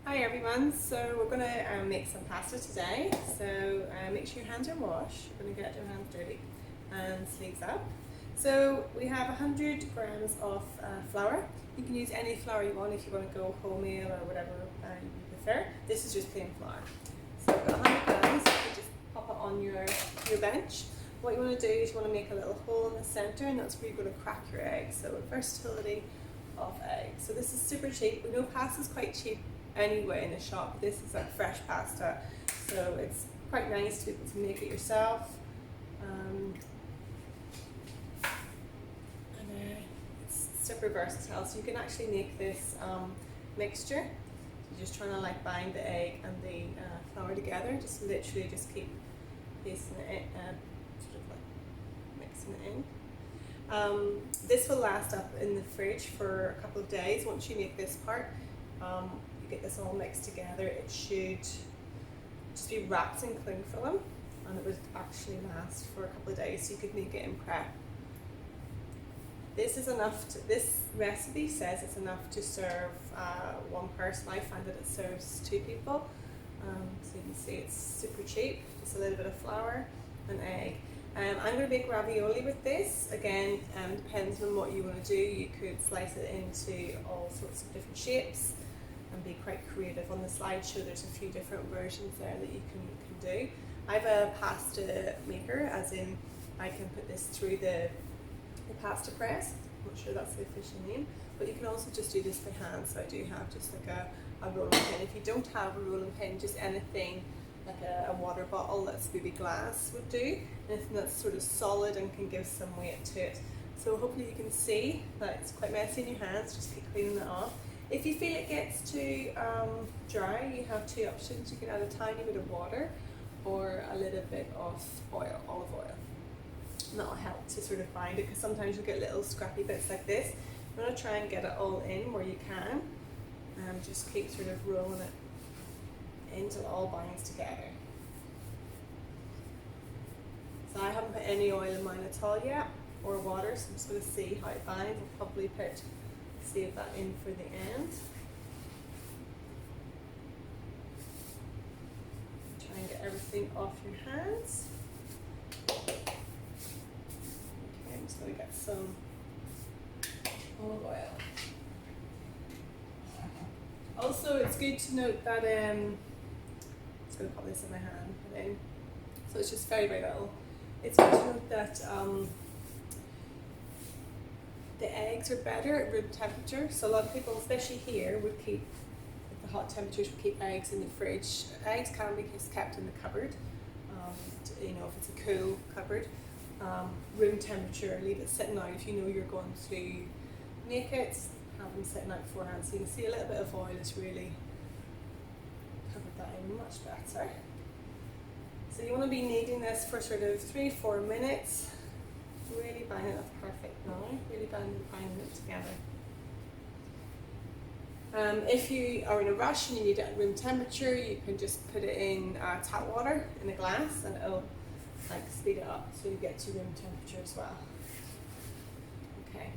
Hi everyone, so we're going to make some pasta today. So make sure your hands are washed. You're going to get your hands dirty and sleeves up. So we have 100 grams of flour. You can use any flour you want if you want to go wholemeal or whatever you prefer. This is just plain flour. So I've got 100 grams. You just pop it on your bench. What you want to do is you want to make a little hole in the center, and that's where you're going to crack your egg. So versatility of eggs. So this is super cheap. We know pasta is quite cheap anyway in the shop. This is like fresh pasta, so it's quite nice to be able to make it yourself. It's super versatile, so you can actually make this mixture. You're just trying to like bind the egg and the flour together. Just literally just keep placing it in, sort of like mixing it in. This will last up in the fridge for a couple of days. Once you make this part, you get this all mixed together, it should just be wrapped in cling film, and it would actually last for a couple of days, so you could make it in prep. This is enough to, this recipe says it's enough to serve one person. I find that it serves 2 people. So you can see it's super cheap, just a little bit of flour and egg. I'm going to make ravioli with this. Again, depends on what you want to do. You could slice it into all sorts of different shapes and be quite creative. On the slideshow there's a few different versions there that you can do. I have a pasta maker, as in I can put this through the pasta press. I'm not sure that's the official name, but you can also just do this by hand. So I do have just like a rolling pin. If you don't have a rolling pin, just anything like a water bottle that's maybe glass would do, anything that's sort of solid and can give some weight to it. So hopefully you can see that it's quite messy in your hands. Just keep cleaning it off. If you feel it gets too dry, you have 2 options. You can add a tiny bit of water or a little bit of oil, olive oil. And that'll help to sort of bind it, because sometimes you'll get little scrappy bits like this. You want to try and get it all in where you can. Just keep sort of rolling it until it all binds together. So I haven't put any oil in mine at all yet, or water, so I'm just going to see how it binds. I'll probably save that in for the end. Try and get everything off your hands. Okay, I'm just going to get some olive oil. Also, it's good to note that I'm just going to pop this in my hand, put it in. So it's just very, very little. It's good to note that the eggs are better at room temperature. So a lot of people, especially here, would keep, at the hot temperatures, would keep eggs in the fridge. Eggs can be kept in the cupboard, you know, if it's a cool cupboard. Room temperature, leave it sitting out if you know you're going to make it. Have them sitting out beforehand, so you can see a little bit of oil has really covered that in much better. So you want to be kneading this for sort of 3-4 minutes. Really binding it perfect now. Really binding it together. If you are in a rush and you need it at room temperature, you can just put it in tap water in a glass, and it'll like speed it up so you get to room temperature as well. Okay.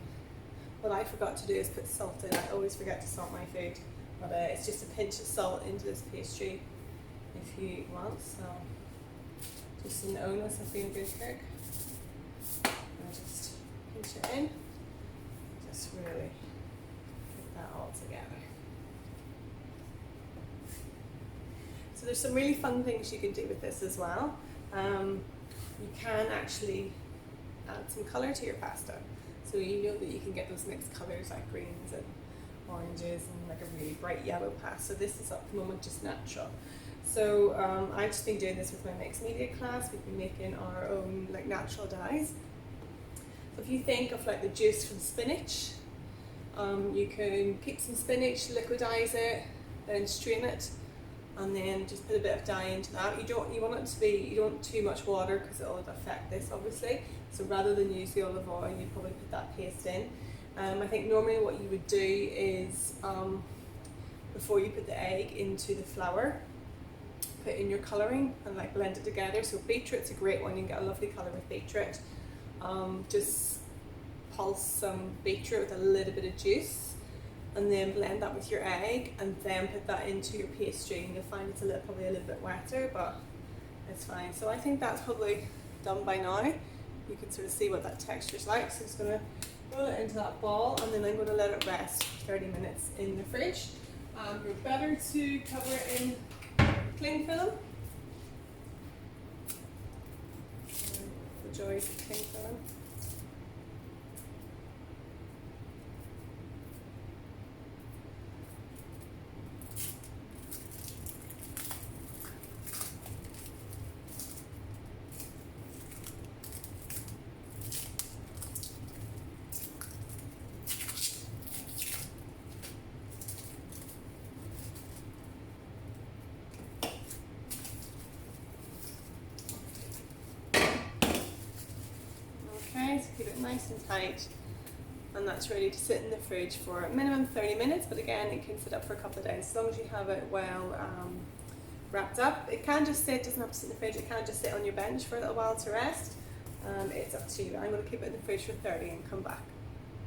What I forgot to do is put salt in. I always forget to salt my food, but it's just a pinch of salt into this pastry if you want. So just in the onus of being a good cook, and just pinch it in, and just really put that all together. So there's some really fun things you can do with this as well. You can actually add some colour to your pasta. So you know that you can get those mixed colours like greens and oranges and like a really bright yellow pasta. This is at the moment just natural. So I've just been doing this with my mixed media class. We've been making our own like natural dyes. So if you think of like the juice from spinach, you can keep some spinach, liquidize it, then strain it, and then just put a bit of dye into that. You don't want too much water, because it will affect this obviously. So rather than use the olive oil, you probably put that paste in. I think normally what you would do is before you put the egg into the flour, put in your colouring and like blend it together. So beetroot's a great one. You can get a lovely colour with beetroot. Just pulse some beetroot with a little bit of juice, and then blend that with your egg and then put that into your pastry, and you'll find it's probably a little bit wetter, but it's fine. So I think that's probably done by now. You can sort of see what that texture is like. So I'm just going to roll it into that ball, and then I'm going to let it rest for 30 minutes in the fridge. You're better to cover it in cling film. The joys of cling film. Okay, so keep it nice and tight, and that's ready to sit in the fridge for a minimum 30 minutes, but again it can sit up for a couple of days as long as you have it well wrapped up. It can just sit, doesn't have to sit in the fridge, it can just sit on your bench for a little while to rest. It's up to you. I'm going to keep it in the fridge for 30 and come back.